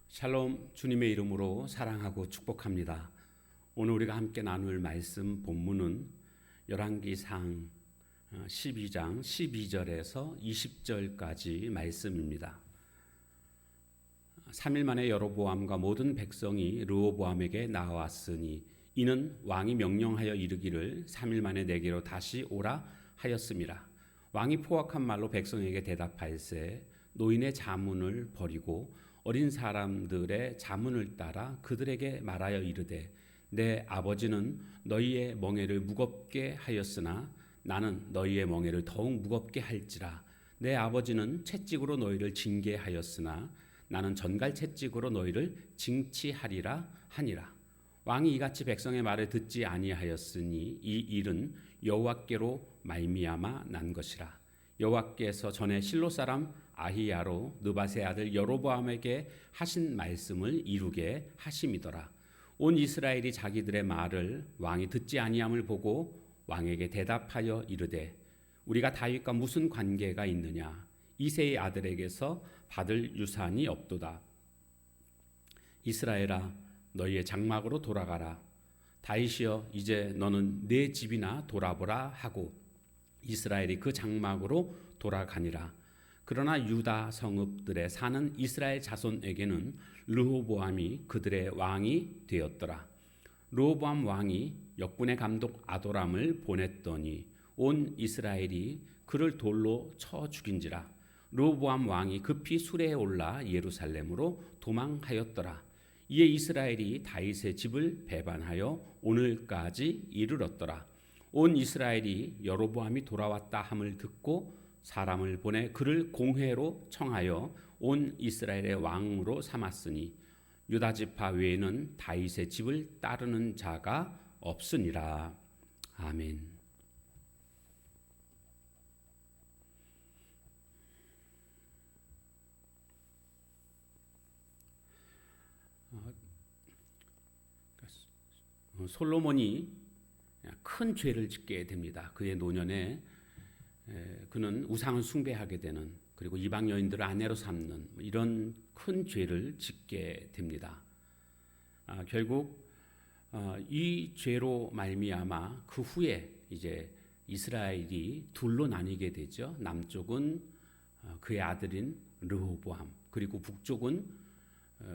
샬롬, 주님의 이름으로 사랑하고 축복합니다. 오늘 우리가 함께 나눌 말씀 본문은 열왕기상 12장 12절에서 20절까지 말씀입니다. 3일 만에 여로보암과 모든 백성이 르호보암에게 나왔으니 이는 왕이 명령하여 이르기를 3일 만에 내게로 다시 오라 하였음이라. 왕이 포악한 말로 백성에게 대답할세 노인의 자문을 버리고 어린 사람들의 자문을 따라 그들에게 말하여 이르되 내 아버지는 너희의 멍에를 무겁게 하였으나 나는 너희의 멍에를 더욱 무겁게 할지라. 내 아버지는 채찍으로 너희를 징계하였으나 나는 전갈 채찍으로 너희를 징치하리라 하니라. 왕이 이같이 백성의 말을 듣지 아니하였으니 이 일은 여호와께로 말미암아 난 것이라. 여호와께서 전에 실로 사람 아히야로 느밧의 아들 여로보암에게 하신 말씀을 이루게 하심이더라. 온 이스라엘이 자기들의 말을 왕이 듣지 아니함을 보고 왕에게 대답하여 이르되 우리가 다윗과 무슨 관계가 있느냐? 이새의 아들에게서 받을 유산이 없도다. 이스라엘아 너희의 장막으로 돌아가라. 다윗이여 이제 너는 내 집이나 돌아보라 하고 이스라엘이 그 장막으로 돌아가니라. 그러나 유다 성읍들에 사는 이스라엘 자손에게는 르호보암이 그들의 왕이 되었더라. 르호보암 왕이 역군의 감독 아도람을 보냈더니 온 이스라엘이 그를 돌로 쳐 죽인지라. 르호보암 왕이 급히 수레에 올라 예루살렘으로 도망하였더라. 이에 이스라엘이 다윗의 집을 배반하여 오늘까지 이르렀더라. 온 이스라엘이 여로보암이 돌아왔다 함을 듣고 사람을 보내 그를 공회로 청하여 온 이스라엘의 왕으로 삼았으니 유다 지파 외에는 다윗의 집을 따르는 자가 없으니라. 아멘. 솔로몬이 큰 죄를 짓게 됩니다. 그의 노년에 그는 우상을 숭배하게 되는, 그리고 이방 여인들을 아내로 삼는 이런 큰 죄를 짓게 됩니다. 결국 이 죄로 말미암아 그 후에 이제 이스라엘이 둘로 나뉘게 되죠. 남쪽은 그의 아들인 르호보암, 그리고 북쪽은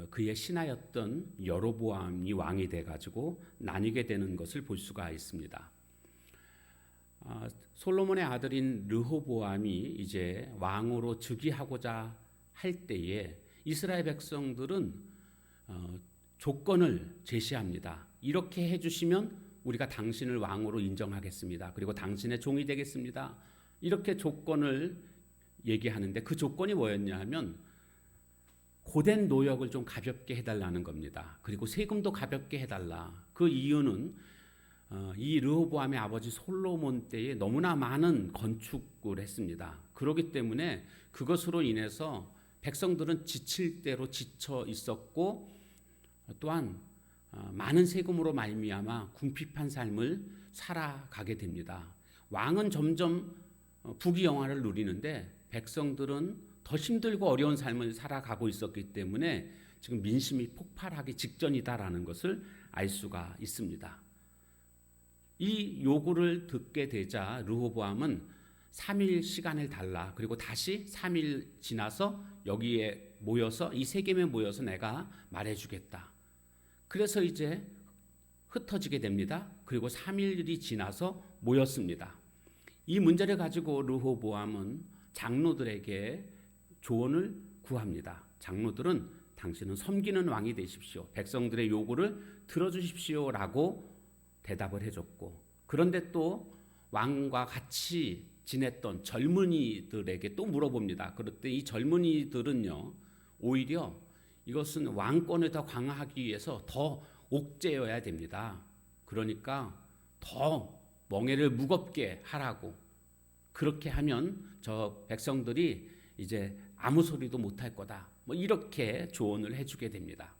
그의 신하였던 여로보암이 왕이 돼가지고 나뉘게 되는 것을 볼 수가 있습니다. 솔로몬의 아들인 르호보암이 이제 왕으로 즉위하고자 할 때에 이스라엘 백성들은 조건을 제시합니다. 이렇게 해주시면 우리가 당신을 왕으로 인정하겠습니다. 그리고 당신의 종이 되겠습니다. 이렇게 조건을 얘기하는데 그 조건이 뭐였냐 하면 고된 노역을 좀 가볍게 해달라는 겁니다. 그리고 세금도 가볍게 해달라. 그 이유는 이 르호보암의 아버지 솔로몬 때에 너무나 많은 건축을 했습니다. 그렇기 때문에 그것으로 인해서 백성들은 지칠 대로 지쳐 있었고 또한 많은 세금으로 말미암아 궁핍한 삶을 살아가게 됩니다. 왕은 점점 부귀영화를 누리는데 백성들은 더 힘들고 어려운 삶을 살아가고 있었기 때문에 지금 민심이 폭발하기 직전이다라는 것을 알 수가 있습니다. 이 요구를 듣게 되자 르호보암은 3일 시간을 달라. 그리고 다시 3일 지나서 여기에 모여서 이 세겜에 모여서 내가 말해주겠다. 그래서 이제 흩어지게 됩니다. 그리고 3일이 지나서 모였습니다. 이 문제를 가지고 르호보암은 장로들에게 조언을 구합니다. 장로들은 당신은 섬기는 왕이 되십시오. 백성들의 요구를 들어주십시오라고 대답을 해줬고, 그런데 또 왕과 같이 지냈던 젊은이들에게 또 물어봅니다. 그럴 때 이 젊은이들은요 오히려 이것은 왕권을 더 강화하기 위해서 더 옥죄어야 됩니다. 그러니까 더 멍에를 무겁게 하라고, 그렇게 하면 저 백성들이 이제 아무 소리도 못할 거다, 뭐 이렇게 조언을 해주게 됩니다.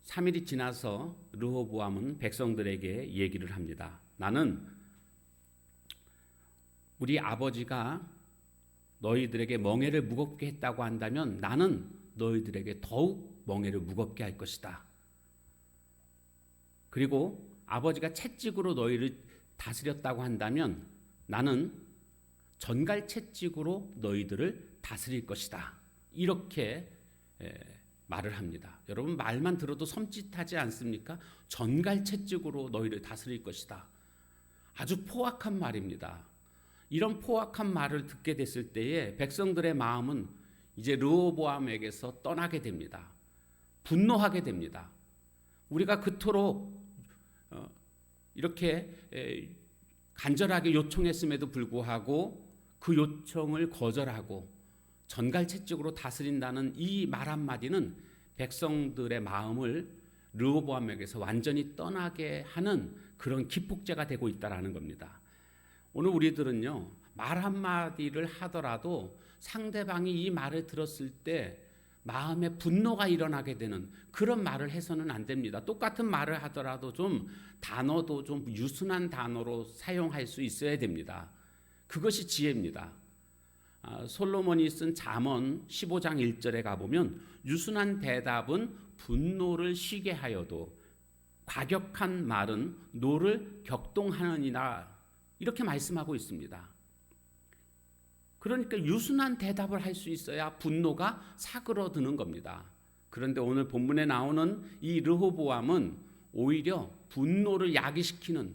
3일이 지나서 르호보암은 백성들에게 얘기를 합니다. 나는 우리 아버지가 너희들에게 멍에를 무겁게 했다고 한다면 나는 너희들에게 더욱 멍에를 무겁게 할 것이다. 그리고 아버지가 채찍으로 너희를 다스렸다고 한다면 나는 전갈 채찍으로 너희들을 다스릴 것이다. 이렇게 말을 합니다. 여러분 말만 들어도 섬찟하지 않습니까? 전갈 채찍으로 너희를 다스릴 것이다. 아주 포악한 말입니다. 이런 포악한 말을 듣게 됐을 때에 백성들의 마음은 이제 르호보암에게서 떠나게 됩니다. 분노하게 됩니다. 우리가 그토록 이렇게 간절하게 요청했음에도 불구하고 그 요청을 거절하고 전갈채찍으로 다스린다는 이 말 한마디는 백성들의 마음을 르호보암에게서 완전히 떠나게 하는 그런 기폭제가 되고 있다는 겁니다. 오늘 우리들은요, 말 한마디를 하더라도 상대방이 이 말을 들었을 때 마음에 분노가 일어나게 되는 그런 말을 해서는 안 됩니다. 똑같은 말을 하더라도 좀 단어도 좀 유순한 단어로 사용할 수 있어야 됩니다. 그것이 지혜입니다. 솔로몬이 쓴 잠언 15장 1절에 가보면 유순한 대답은 분노를 쉬게 하여도 과격한 말은 노를 격동하느니라, 이렇게 말씀하고 있습니다. 그러니까 유순한 대답을 할 수 있어야 분노가 사그러드는 겁니다. 그런데 오늘 본문에 나오는 이 르호보암은 오히려 분노를 야기시키는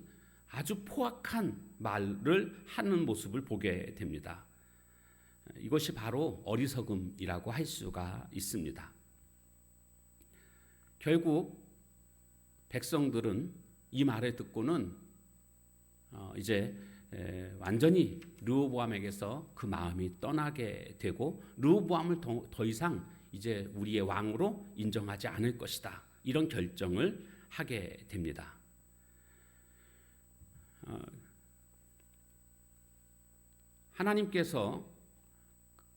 아주 포악한 말을 하는 모습을 보게 됩니다. 이것이 바로 어리석음이라고 할 수가 있습니다. 결국 백성들은 이 말을 듣고는 이제 완전히 르호보암에게서 그 마음이 떠나게 되고 르호보암을 더 이상 이제 우리의 왕으로 인정하지 않을 것이다, 이런 결정을 하게 됩니다. 하나님께서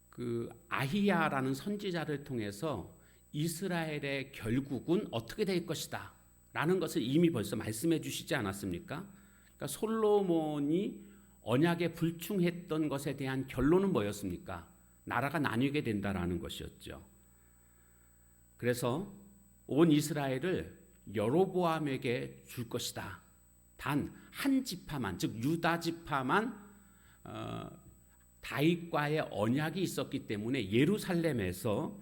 그 아히야라는 선지자를 통해서 이스라엘의 결국은 어떻게 될 것이다 라는 것을 이미 벌써 말씀해 주시지 않았습니까? 그러니까 솔로몬이 언약에 불충했던 것에 대한 결론은 뭐였습니까? 나라가 나뉘게 된다라는 것이었죠. 그래서 온 이스라엘을 여로보암에게 줄 것이다. 단 한 지파만, 즉 유다 지파만 다윗과의 언약이 있었기 때문에 예루살렘에서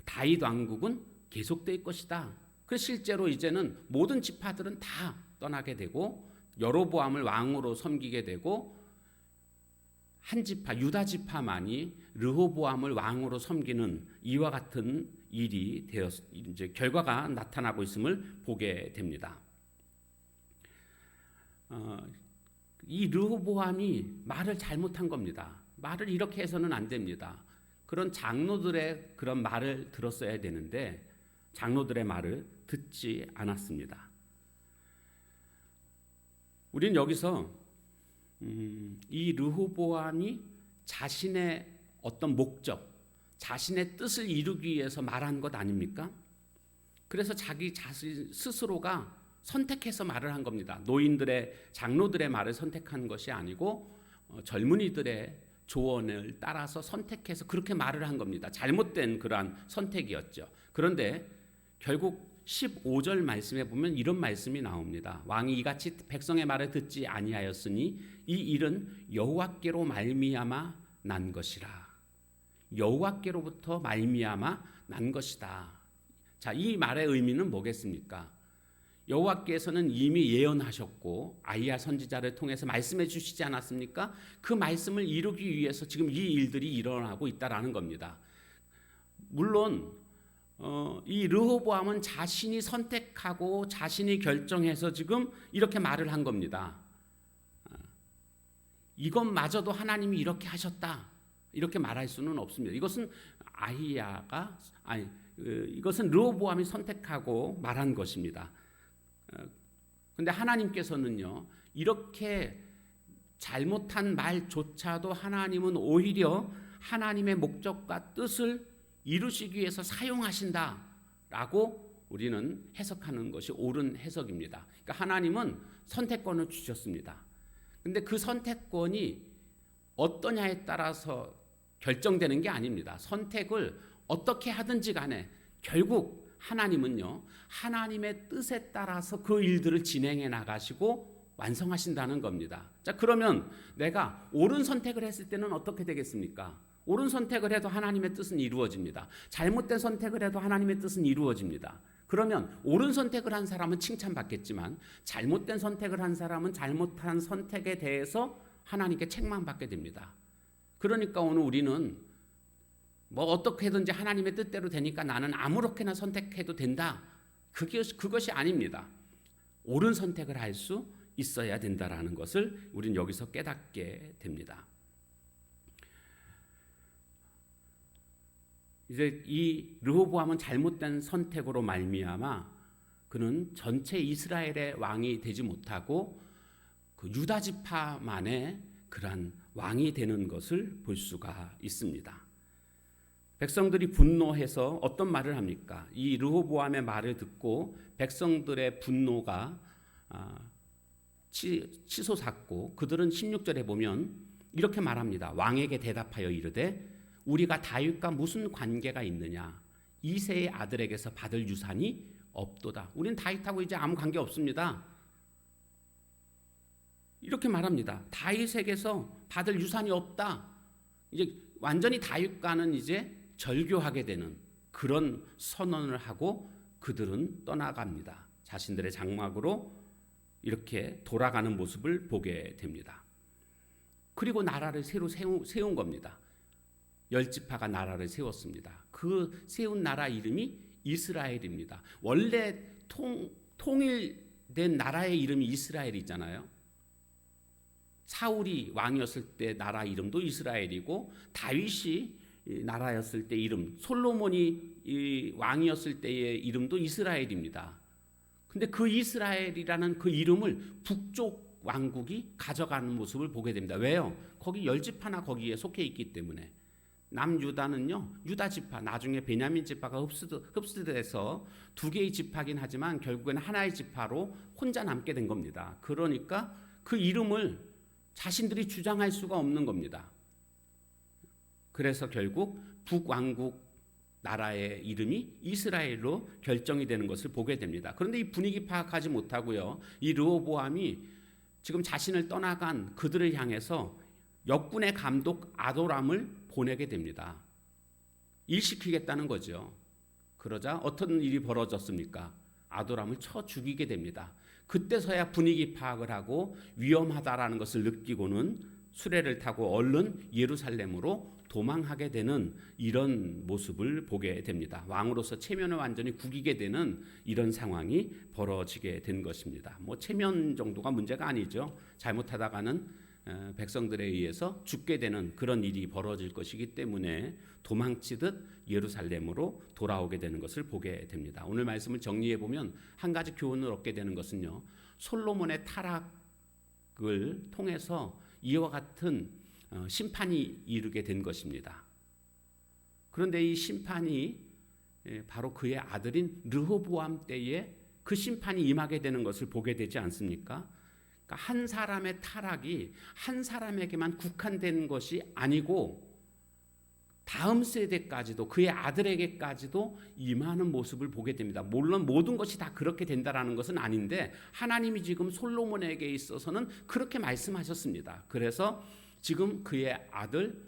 다윗 왕국은 계속될 것이다. 그래서 실제로 이제는 모든 지파들은 다 떠나게 되고 여로보암을 왕으로 섬기게 되고 한 지파, 유다 지파만이 르호보암을 왕으로 섬기는 이와 같은 일이 이제 결과가 나타나고 있음을 보게 됩니다. 이 르호보암이 말을 잘못한 겁니다. 말을 이렇게 해서는 안 됩니다. 그런 장로들의 그런 말을 들었어야 되는데 장로들의 말을 듣지 않았습니다. 우리는 여기서 이 르호보암이 자신의 어떤 목적, 자신의 뜻을 이루기 위해서 말한 것 아닙니까? 그래서 자기 자신 스스로가 선택해서 말을 한 겁니다. 노인들의, 장로들의 말을 선택한 것이 아니고 젊은이들의 조언을 따라서 선택해서 그렇게 말을 한 겁니다. 잘못된 그러한 선택이었죠. 그런데 결국 15절 말씀에 보면 이런 말씀이 나옵니다. 왕이 이같이 백성의 말을 듣지 아니하였으니 이 일은 여호와께로 말미암아 난 것이라. 여호와께로부터 말미암아 난 것이다. 자, 이 말의 의미는 뭐겠습니까? 여호와께서는 이미 예언하셨고 아히야 선지자를 통해서 말씀해 주시지 않았습니까? 그 말씀을 이루기 위해서 지금 이 일들이 일어나고 있다라는 겁니다. 물론 이 르호보암은 자신이 선택하고 자신이 결정해서 지금 이렇게 말을 한 겁니다. 이것마저도 하나님이 이렇게 하셨다, 이렇게 말할 수는 없습니다. 이것은 이것은 르호보암이 선택하고 말한 것입니다. 근데 하나님께서는요, 이렇게 잘못한 말조차도 하나님은 오히려 하나님의 목적과 뜻을 이루시기 위해서 사용하신다라고 우리는 해석하는 것이 옳은 해석입니다. 그러니까 하나님은 선택권을 주셨습니다. 근데 그 선택권이 어떠냐에 따라서 결정되는 게 아닙니다. 선택을 어떻게 하든지 간에 결국 하나님은요, 하나님의 뜻에 따라서 그 일들을 진행해 나가시고 완성하신다는 겁니다. 자, 그러면 내가 옳은 선택을 했을 때는 어떻게 되겠습니까? 옳은 선택을 해도 하나님의 뜻은 이루어집니다. 잘못된 선택을 해도 하나님의 뜻은 이루어집니다. 그러면 옳은 선택을 한 사람은 칭찬받겠지만 잘못된 선택을 한 사람은 잘못한 선택에 대해서 하나님께 책망받게 됩니다. 그러니까 오늘 우리는 뭐 어떻게든지 하나님의 뜻대로 되니까 나는 아무렇게나 선택해도 된다. 그것이 아닙니다. 옳은 선택을 할 수 있어야 된다라는 것을 우리는 여기서 깨닫게 됩니다. 이제 이 르호보암은 잘못된 선택으로 말미암아 그는 전체 이스라엘의 왕이 되지 못하고 그 유다 지파만의 그러한 왕이 되는 것을 볼 수가 있습니다. 백성들이 분노해서 어떤 말을 합니까? 이 르호보암의 말을 듣고 백성들의 분노가 치솟았고 그들은 16절에 보면 이렇게 말합니다. 왕에게 대답하여 이르되 우리가 다윗과 무슨 관계가 있느냐? 이새의 아들에게서 받을 유산이 없도다. 우리는 다윗하고 이제 아무 관계 없습니다. 이렇게 말합니다. 다윗에게서 받을 유산이 없다. 이제 완전히 다윗과는 이제 절교하게 되는 그런 선언을 하고 그들은 떠나갑니다. 자신들의 장막으로 이렇게 돌아가는 모습을 보게 됩니다. 그리고 나라를 새로 세운 겁니다. 10지파가 나라를 세웠습니다. 그 세운 나라 이름이 이스라엘입니다. 원래 통일된 나라의 이름이 이스라엘이잖아요. 사울이 왕이었을 때 나라 이름도 이스라엘이고 다윗이 나라였을 때 이름, 솔로몬이 왕이었을 때의 이름도 이스라엘입니다. 근데 그 이스라엘이라는 그 이름을 북쪽 왕국이 가져가는 모습을 보게 됩니다. 왜요? 거기 10지파나 거기에 속해 있기 때문에. 남유다는요, 유다 지파, 나중에 베냐민 지파가 흡수돼서 두 개의 지파긴 하지만 결국에는 하나의 지파로 혼자 남게 된 겁니다. 그러니까 그 이름을 자신들이 주장할 수가 없는 겁니다. 그래서 결국 북왕국 나라의 이름이 이스라엘로 결정이 되는 것을 보게 됩니다. 그런데 이 분위기 파악하지 못하고요, 이 르호보암이 지금 자신을 떠나간 그들을 향해서 역군의 감독 아도람을 보내게 됩니다. 일시키겠다는 거죠. 그러자 어떤 일이 벌어졌습니까? 아도람을 쳐 죽이게 됩니다. 그때서야 분위기 파악을 하고 위험하다라는 것을 느끼고는 수레를 타고 얼른 예루살렘으로 도망하게 되는 이런 모습을 보게 됩니다. 왕으로서 체면을 완전히 구기게 되는 이런 상황이 벌어지게 된 것입니다. 뭐 체면 정도가 문제가 아니죠. 잘못하다가는 백성들에 의해서 죽게 되는 그런 일이 벌어질 것이기 때문에 도망치듯 예루살렘으로 돌아오게 되는 것을 보게 됩니다. 오늘 말씀을 정리해 보면 한 가지 교훈을 얻게 되는 것은요, 솔로몬의 타락을 통해서 이와 같은 심판이 이르게 된 것입니다. 그런데 이 심판이 바로 그의 아들인 르호보암 때에 그 심판이 임하게 되는 것을 보게 되지 않습니까? 한 사람의 타락이 한 사람에게만 국한된 것이 아니고 다음 세대까지도 그의 아들에게까지도 임하는 모습을 보게 됩니다. 물론 모든 것이 다 그렇게 된다라는 것은 아닌데 하나님이 지금 솔로몬에게 있어서는 그렇게 말씀하셨습니다. 그래서 지금 그의 아들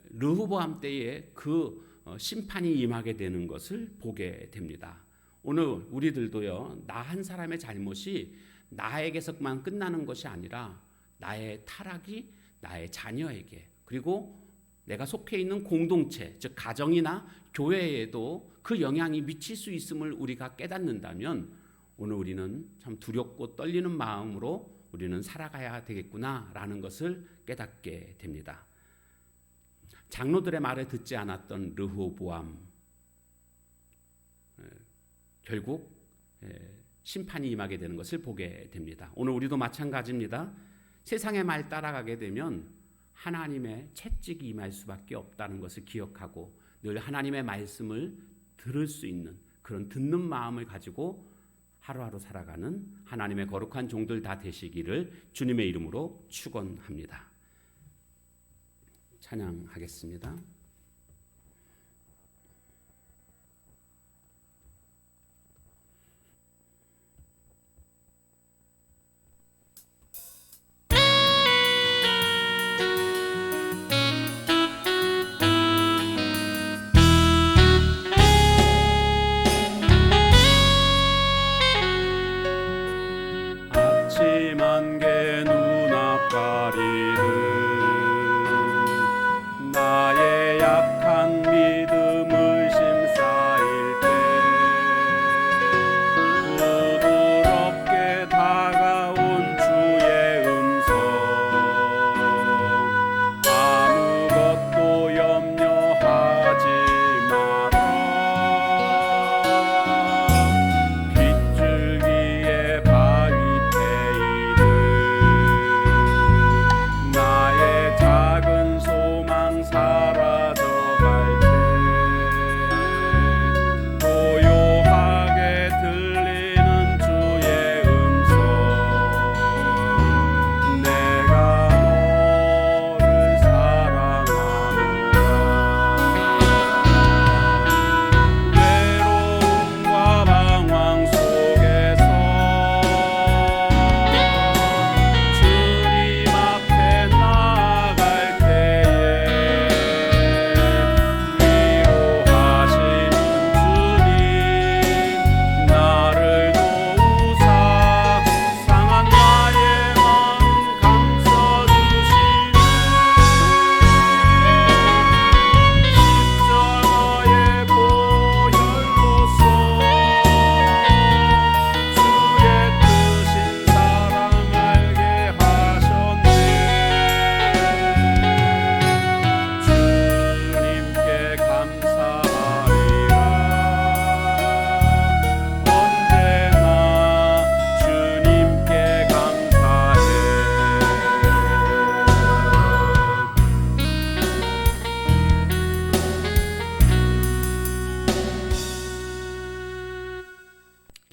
르호보암 때에 그 심판이 임하게 되는 것을 보게 됩니다. 오늘 우리들도요, 나 한 사람의 잘못이 나에게서만 끝나는 것이 아니라 나의 타락이 나의 자녀에게, 그리고 내가 속해 있는 공동체, 즉 가정이나 교회에도 그 영향이 미칠 수 있음을 우리가 깨닫는다면 오늘 우리는 참 두렵고 떨리는 마음으로 우리는 살아가야 되겠구나라는 것을 깨닫게 됩니다. 장로들의 말을 듣지 않았던 르호보암, 결국 심판이 임하게 되는 것을 보게 됩니다. 오늘 우리도 마찬가지입니다. 세상의 말 따라가게 되면 하나님의 채찍이 임할 수밖에 없다는 것을 기억하고 늘 하나님의 말씀을 들을 수 있는 그런 듣는 마음을 가지고 하루하루 살아가는 하나님의 거룩한 종들 다 되시기를 주님의 이름으로 축원합니다. 찬양하겠습니다.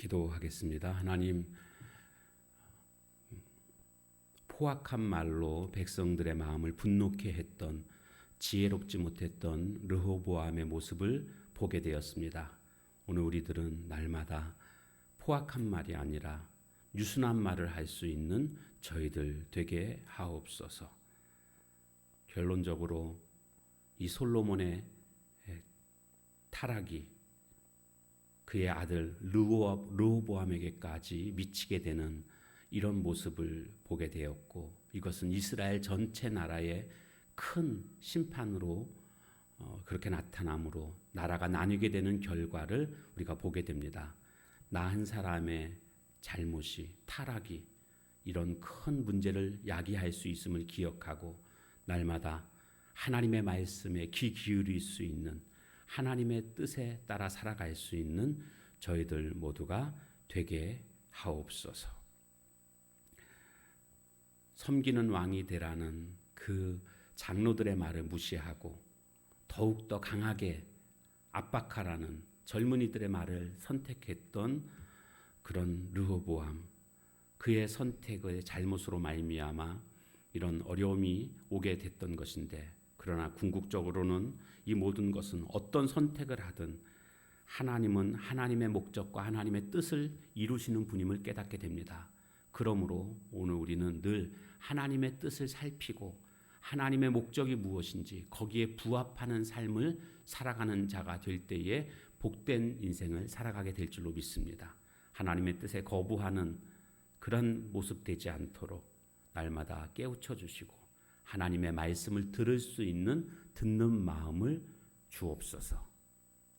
기도하겠습니다. 하나님, 포악한 말로 백성들의 마음을 분노케 했던, 지혜롭지 못했던 르호보암의 모습을 보게 되었습니다. 오늘 우리들은 날마다 포악한 말이 아니라 유순한 말을 할 수 있는 저희들 되게 하옵소서. 결론적으로 이 솔로몬의 타락이 그의 아들 르호보암에게까지 미치게 되는 이런 모습을 보게 되었고, 이것은 이스라엘 전체 나라의 큰 심판으로 그렇게 나타남으로 나라가 나뉘게 되는 결과를 우리가 보게 됩니다. 나 한 사람의 잘못이, 타락이 이런 큰 문제를 야기할 수 있음을 기억하고 날마다 하나님의 말씀에 귀 기울일 수 있는, 하나님의 뜻에 따라 살아갈 수 있는 저희들 모두가 되게 하옵소서. 섬기는 왕이 되라는 그 장로들의 말을 무시하고 더욱더 강하게 압박하라는 젊은이들의 말을 선택했던 그런 르호보암, 그의 선택의 잘못으로 말미암아 이런 어려움이 오게 됐던 것인데, 그러나 궁극적으로는 이 모든 것은 어떤 선택을 하든 하나님은 하나님의 목적과 하나님의 뜻을 이루시는 분임을 깨닫게 됩니다. 그러므로 오늘 우리는 늘 하나님의 뜻을 살피고 하나님의 목적이 무엇인지 거기에 부합하는 삶을 살아가는 자가 될 때에 복된 인생을 살아가게 될 줄로 믿습니다. 하나님의 뜻에 거부하는 그런 모습 되지 않도록 날마다 깨우쳐 주시고 하나님의 말씀을 들을 수 있는 듣는 마음을 주옵소서.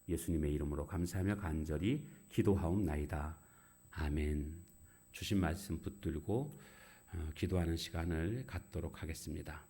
예수님의 이름으로 감사하며 간절히 기도하옵나이다. 아멘. 주신 말씀 붙들고 기도하는 시간을 갖도록 하겠습니다.